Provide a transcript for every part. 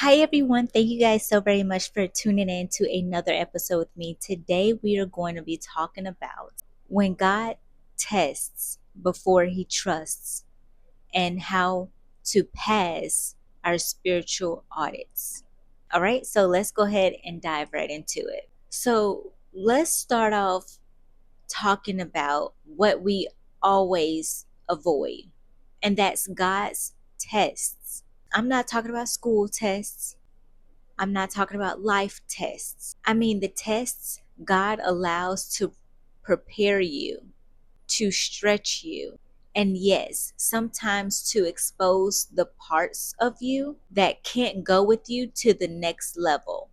Hi everyone, thank you guys so very much for tuning in to another episode with me. Today we are going to be talking about when God tests before he trusts and how to pass our spiritual audits. All right, so let's go ahead and dive right into it. So let's start off talking about what we always avoid, and that's God's tests. I'm not talking about school tests. I'm not talking about life tests. I mean the tests God allows to prepare you, to stretch you, and yes, sometimes to expose the parts of you that can't go with you to the next level.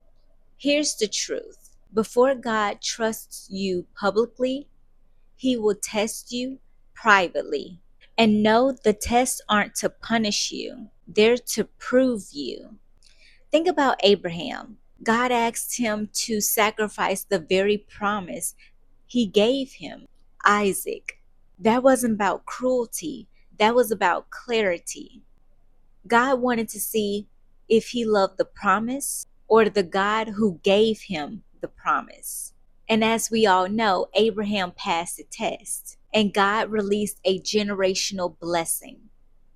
Here's the truth: before God trusts you publicly, he will test you privately. And no, the tests aren't to punish you, they're to prove you. Think about Abraham. God asked him to sacrifice the very promise he gave him, Isaac. That wasn't about cruelty, that was about clarity. God wanted to see if he loved the promise or the God who gave him the promise. And as we all know, Abraham passed the test and God released a generational blessing.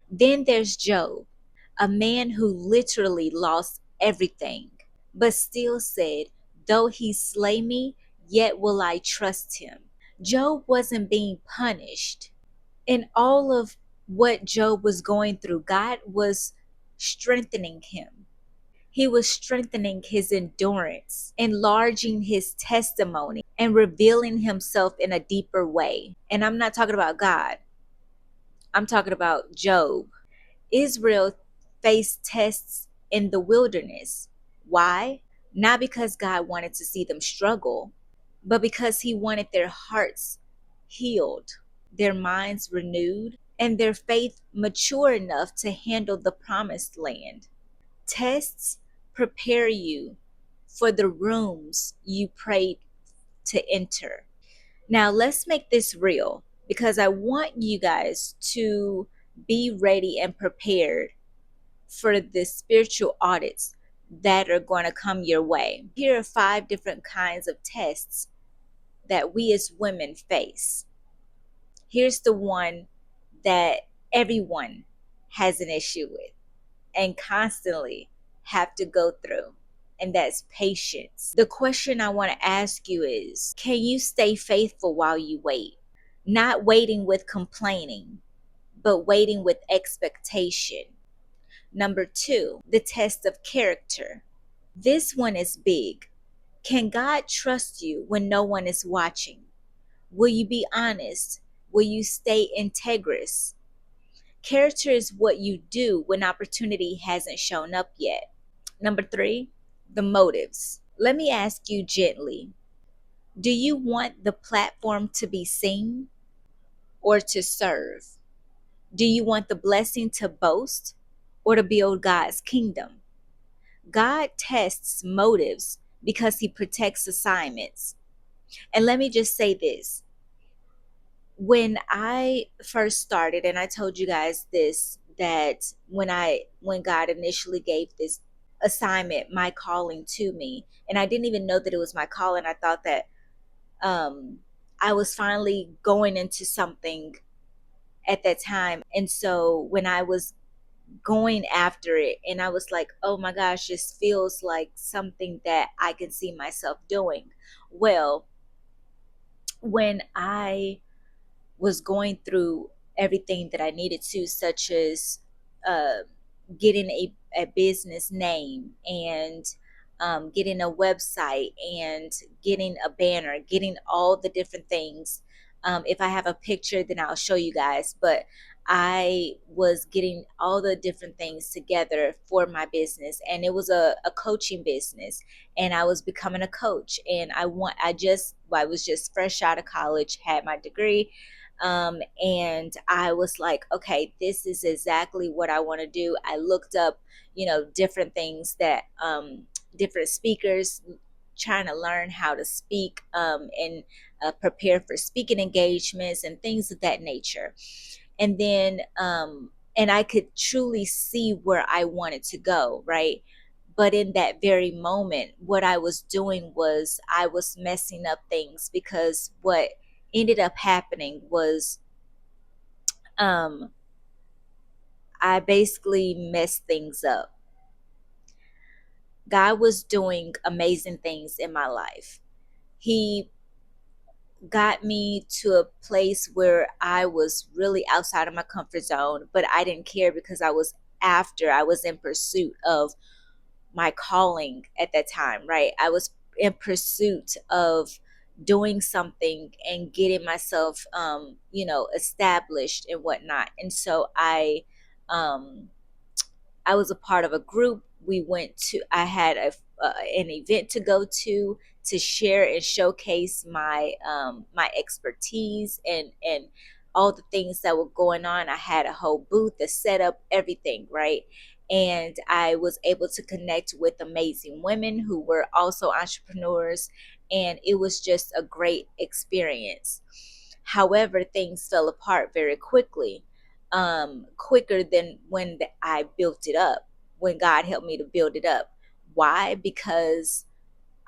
Then there's Job, a man who literally lost everything, but still said, "Though he slay me, yet will I trust him." Job wasn't being punished. In all of what Job was going through, God was strengthening him. He was strengthening his endurance, enlarging his testimony, and revealing himself in a deeper way. And I'm not talking about God, I'm talking about Job. Israel faced tests in the wilderness. Why? Not because God wanted to see them struggle, but because he wanted their hearts healed, their minds renewed, and their faith mature enough to handle the promised land. Tests prepare you for the rooms you prayed to enter. Now, let's make this real because I want you guys to be ready and prepared for the spiritual audits that are going to come your way. Here are 5 different kinds of tests that we as women face. Here's the one that everyone has an issue with and constantly have to go through, and that's patience. The question I want to ask you is, can you stay faithful while you wait? Not waiting with complaining, but waiting with expectation. Number 2, the test of character. This one is big. Can God trust you when no one is watching? Will you be honest? Will you stay integrous? Character is what you do when opportunity hasn't shown up yet. Number 3, the motives. Let me ask you gently, do you want the platform to be seen or to serve? Do you want the blessing to boast or to build God's kingdom? God tests motives because he protects assignments. And let me just say this. When I first started, and I told you guys this, that when God initially gave this assignment, my calling to me, and I didn't even know that it was my calling. I thought that I was finally going into something at that time. And so when I was going after it and I was like, oh my gosh, this feels like something that I can see myself doing. Well, when I was going through everything that I needed to, such as uh, getting a business name and getting a website and getting a banner, getting all the different things. If I have a picture, then I'll show you guys. But I was getting all the different things together for my business, and it was a coaching business, and I was becoming a coach. And I was just fresh out of college, had my degree, and I was like, okay, this is exactly what I want to do. I looked up, different things that different speakers, trying to learn how to speak, and prepare for speaking engagements and things of that nature. And then and I could truly see where I wanted to go, right? But in that very moment, what I was doing was I was messing up things, because what ended up happening was um, I basically messed things up. God was doing amazing things in my life. He got me to a place where I was really outside of my comfort zone, but I didn't care, because I was in pursuit of my calling at that time, right? I was in pursuit of doing something and getting myself, established and whatnot. And so um, I was a part of a group. I had an event to go to share and showcase my expertise and all the things that were going on. I had a whole booth, a setup, everything, right? And I was able to connect with amazing women who were also entrepreneurs, and it was just a great experience. However, things fell apart very quickly, quicker than when I built it up, when God helped me to build it up. Why? Because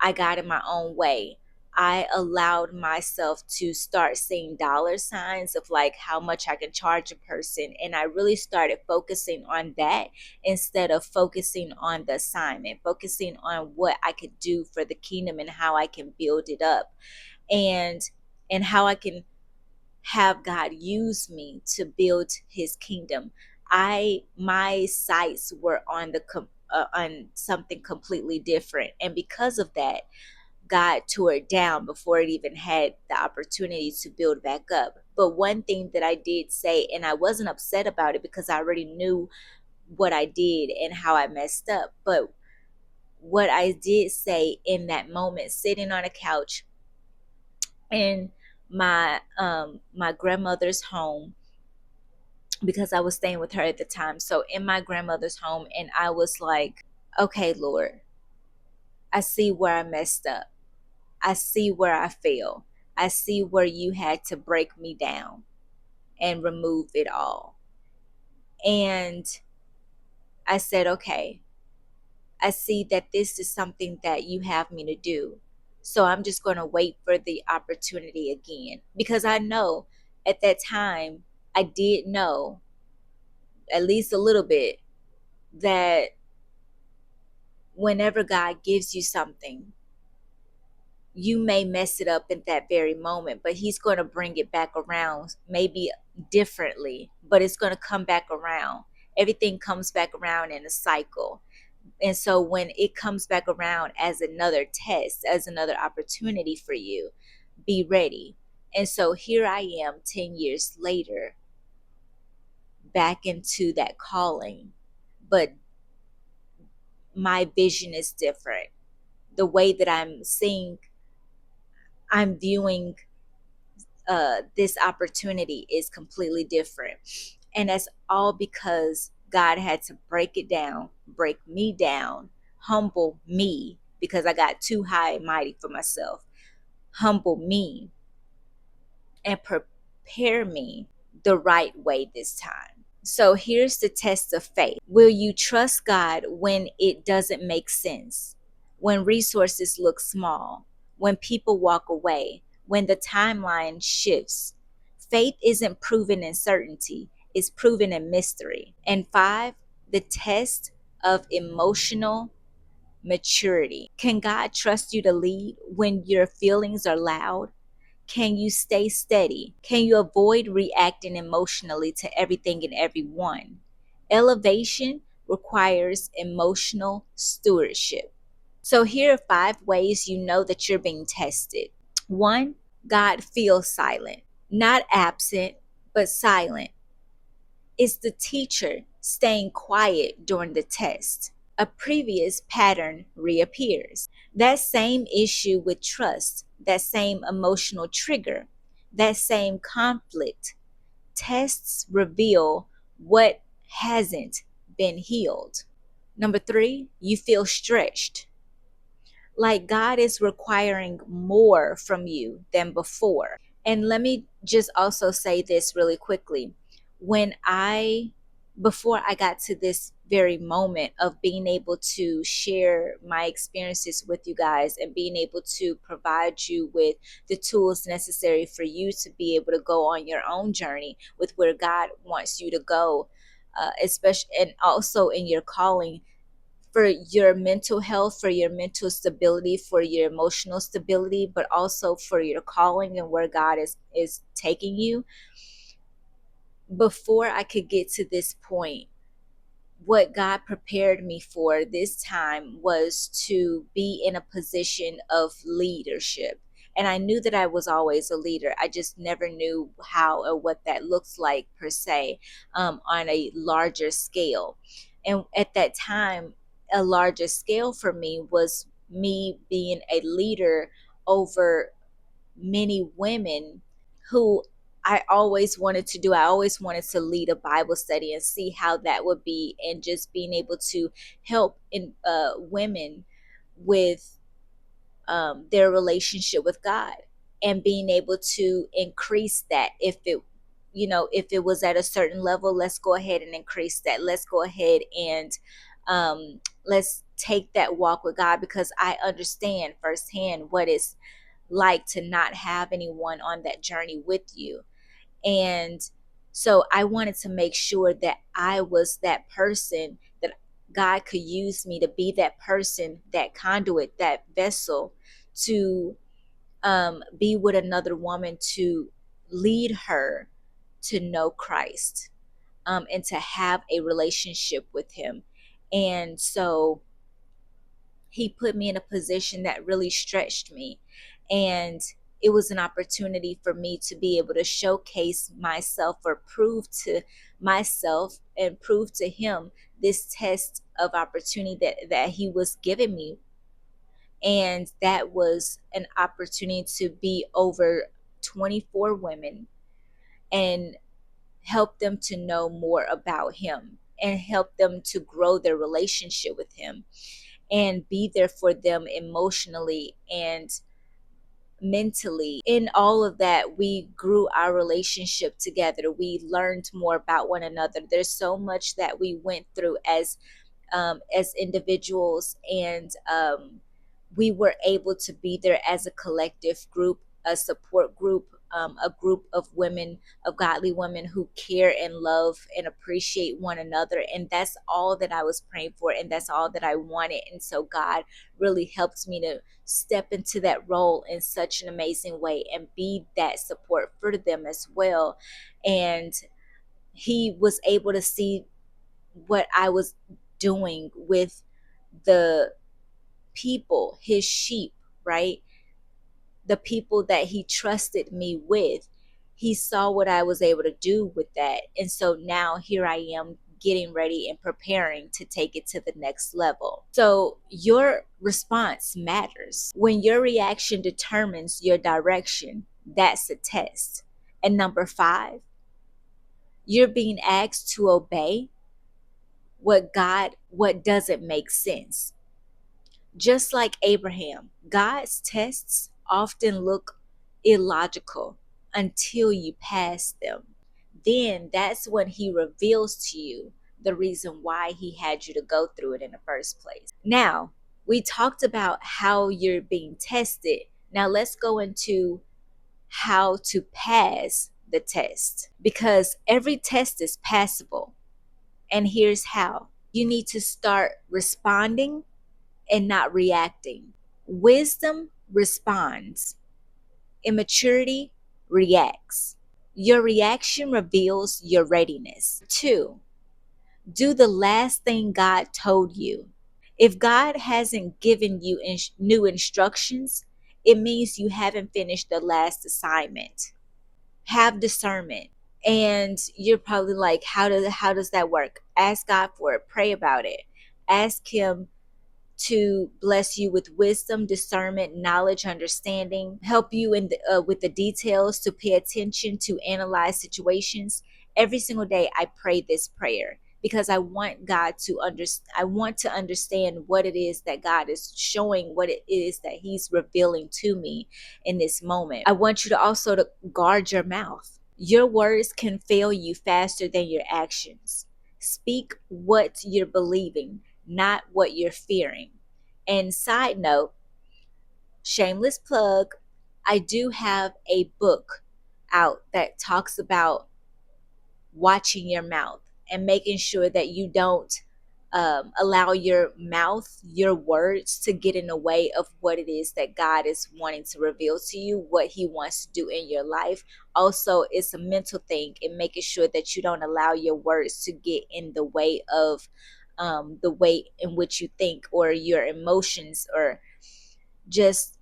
I got in my own way. I allowed myself to start seeing dollar signs of like how much I can charge a person. And I really started focusing on that instead of focusing on the assignment, focusing on what I could do for the kingdom and how I can build it up, and how I can have God use me to build his kingdom. My sights were on on something completely different, and because of that, God tore it down before it even had the opportunity to build back up. But one thing that I did say, and I wasn't upset about it because I already knew what I did and how I messed up, but what I did say in that moment, sitting on a couch in my grandmother's home, because I was staying with her at the time. So in my grandmother's home, and I was like, okay, Lord, I see where I messed up. I see where I failed. I see where you had to break me down and remove it all. And I said, okay, I see that this is something that you have me to do. So I'm just going to wait for the opportunity again, because I know at that time, I did know at least a little bit that whenever God gives you something, you may mess it up in that very moment, but he's going to bring it back around, maybe differently, but it's going to come back around. Everything comes back around in a cycle. And so when it comes back around as another test, as another opportunity for you, be ready. And so here I am 10 years later, back into that calling, but my vision is different. The way that I'm viewing this opportunity is completely different. And that's all because God had to break it down, break me down, humble me, because I got too high and mighty for myself, humble me, and prepare me the right way this time. So here's the test of faith. Will you trust God when it doesn't make sense? When resources look small? When people walk away? When the timeline shifts? Faith isn't proven in certainty, it's proven in mystery. And 5, the test of emotional maturity. Can God trust you to lead when your feelings are loud? Can you stay steady? Can you avoid reacting emotionally to everything and everyone? Elevation requires emotional stewardship. So, here are 5 ways you know that you're being tested. 1, God feels silent, not absent, but silent. It's the teacher staying quiet during the test. A previous pattern reappears. That same issue with trust, that same emotional trigger, that same conflict. Tests reveal what hasn't been healed. Number 3, you feel stretched, like God is requiring more from you than before. And let me just also say this really quickly. When I before I got to this very moment of being able to share my experiences with you guys and being able to provide you with the tools necessary for you to be able to go on your own journey with where God wants you to go, especially and also in your calling, for your mental health, for your mental stability, for your emotional stability, but also for your calling and where God is taking you. Before I could get to this point, what God prepared me for this time was to be in a position of leadership. And I knew that I was always a leader. I just never knew how or what that looks like per se, on a larger scale. And at that time, a larger scale for me was me being a leader over many women who I always wanted to do. I always wanted to lead a Bible study and see how that would be, and just being able to help in women with their relationship with God, and being able to increase that. If it, if it was at a certain level, let's go ahead and increase that. Let's go ahead and let's take that walk with God, because I understand firsthand what it's like to not have anyone on that journey with you. And so I wanted to make sure that I was that person, that God could use me to be that person, that conduit, that vessel to be with another woman, to lead her to know Christ, and to have a relationship with Him. And so He put me in a position that really stretched me. And it was an opportunity for me to be able to showcase myself, or prove to myself and prove to Him this test of opportunity that He was giving me. And that was an opportunity to be over 24 women and help them to know more about Him, and help them to grow their relationship with Him, and be there for them emotionally and mentally. In all of that, we grew our relationship together. We learned more about one another. There's so much that we went through as individuals, and we were able to be there as a collective group, a support group, a group of women, of godly women who care and love and appreciate one another. And that's all that I was praying for, and that's all that I wanted. And so God really helped me to step into that role in such an amazing way and be that support for them as well. And He was able to see what I was doing with the people, His sheep, right? The people that He trusted me with. He saw what I was able to do with that. And so now here I am, getting ready and preparing to take it to the next level. So your response matters. When your reaction determines your direction, that's a test. And number 5, you're being asked to obey what doesn't make sense. Just like Abraham, God's tests often look illogical until you pass them. Then that's when He reveals to you the reason why He had you to go through it in the first place. Now, we talked about how you're being tested. Now let's go into how to pass the test, because every test is passable. And here's how. You need to start responding and not reacting. Wisdom responds, immaturity reacts. Your reaction reveals your readiness. 2, do the last thing God told you. If God hasn't given you new instructions, it means you haven't finished the last assignment. Have discernment. And you're probably like, how does that work? Ask God for it. Pray about it. Ask Him to bless you with wisdom, discernment, knowledge, understanding, help you with the details, to pay attention, to analyze situations. Every single day I pray this prayer, because I want God to I want to understand what it is that God is showing, what it is that He's revealing to me in this moment. I want you to also to guard your mouth. Your words can fail you faster than your actions. Speak what you're believing, not what you're fearing. And side note, shameless plug, I do have a book out that talks about watching your mouth and making sure that you don't allow your mouth, your words to get in the way of what it is that God is wanting to reveal to you, what He wants to do in your life. Also, it's a mental thing in making sure that you don't allow your words to get in the way of the way in which you think, or your emotions, or just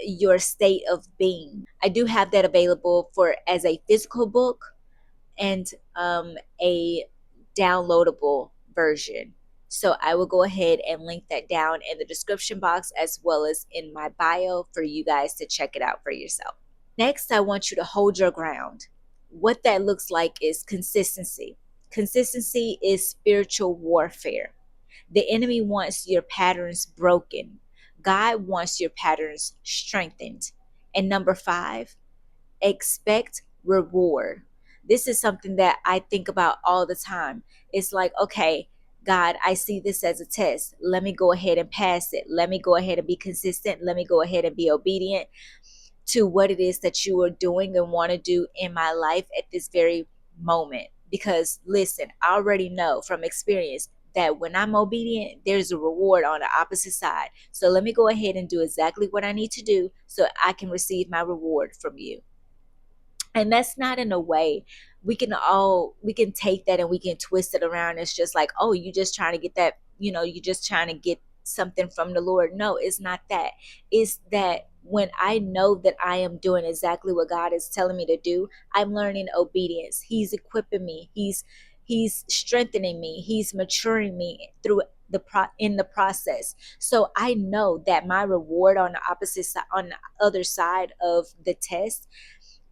your state of being. I do have that available for as a physical book and a downloadable version. So I will go ahead and link that down in the description box as well as in my bio for you guys to check it out for yourself. Next, I want you to hold your ground. What that looks like is consistency. Consistency is spiritual warfare. The enemy wants your patterns broken. God wants your patterns strengthened. And number 5, expect reward. This is something that I think about all the time. It's like, okay, God, I see this as a test. Let me go ahead and pass it. Let me go ahead and be consistent. Let me go ahead and be obedient to what it is that you are doing and want to do in my life at this very moment. Because listen, I already know from experience that when I'm obedient, there's a reward on the opposite side. So let me go ahead and do exactly what I need to do so I can receive my reward from you. And that's not in a way we can take that and we can twist it around. It's just like, oh, you just trying to get that, you just trying to get something from the Lord. No, it's not that. It's that when I know that I am doing exactly what God is telling me to do, I'm learning obedience. He's equipping me. He's strengthening me. He's maturing me through in the process. So I know that my reward on the opposite side, on the other side of the test,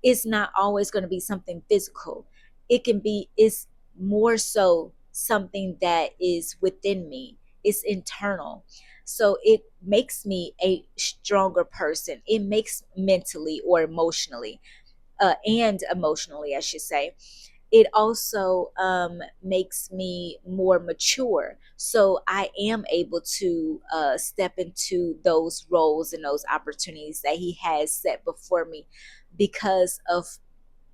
it's not always going to be something physical. It's more so something that is within me. It's internal. So it makes me a stronger person. It makes mentally or emotionally, and emotionally, I should say. It also makes me more mature. So I am able to step into those roles and those opportunities that He has set before me because of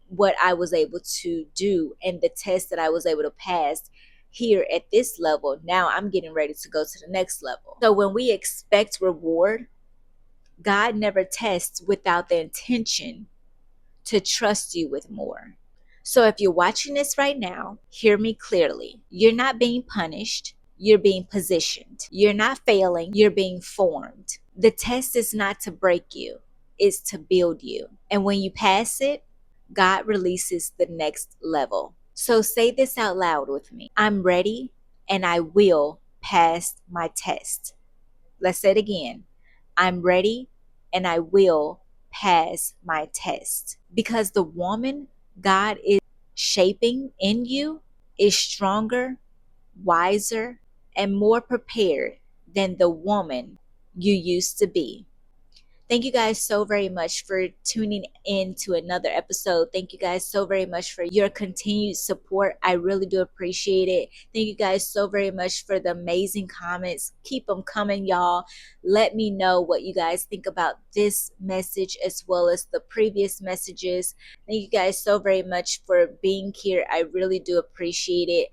what I was able to do and the test that I was able to pass here at this level. Now I'm getting ready to go to the next level. So when we expect reward, God never tests without the intention to trust you with more. So if you're watching this right now, hear me clearly. You're not being punished. You're being positioned. You're not failing. You're being formed. The test is not to break you, it's to build you. And when you pass it, God releases the next level. So say this out loud with me. I'm ready and I will pass my test. Let's say it again. I'm ready and I will pass my test. Because the woman God is shaping in you is stronger, wiser, and more prepared than the woman you used to be. Thank you guys so very much for tuning in to another episode. Thank you guys so very much for your continued support. I really do appreciate it. Thank you guys so very much for the amazing comments. Keep them coming, y'all. Let me know what you guys think about this message as well as the previous messages. Thank you guys so very much for being here. I really do appreciate it.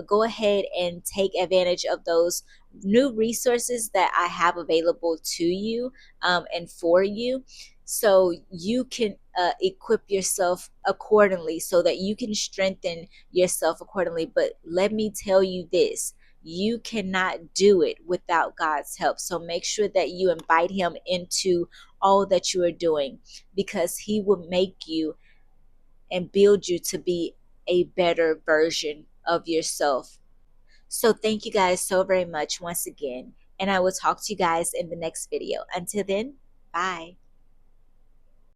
Go ahead and take advantage of those new resources that I have available to you and for you, so you can equip yourself accordingly, so that you can strengthen yourself accordingly. But let me tell you this, you cannot do it without God's help. So make sure that you invite Him into all that you are doing, because He will make you and build you to be a better version of yourself. So thank you guys so very much once again, and I will talk to you guys in the next video. Until then, bye.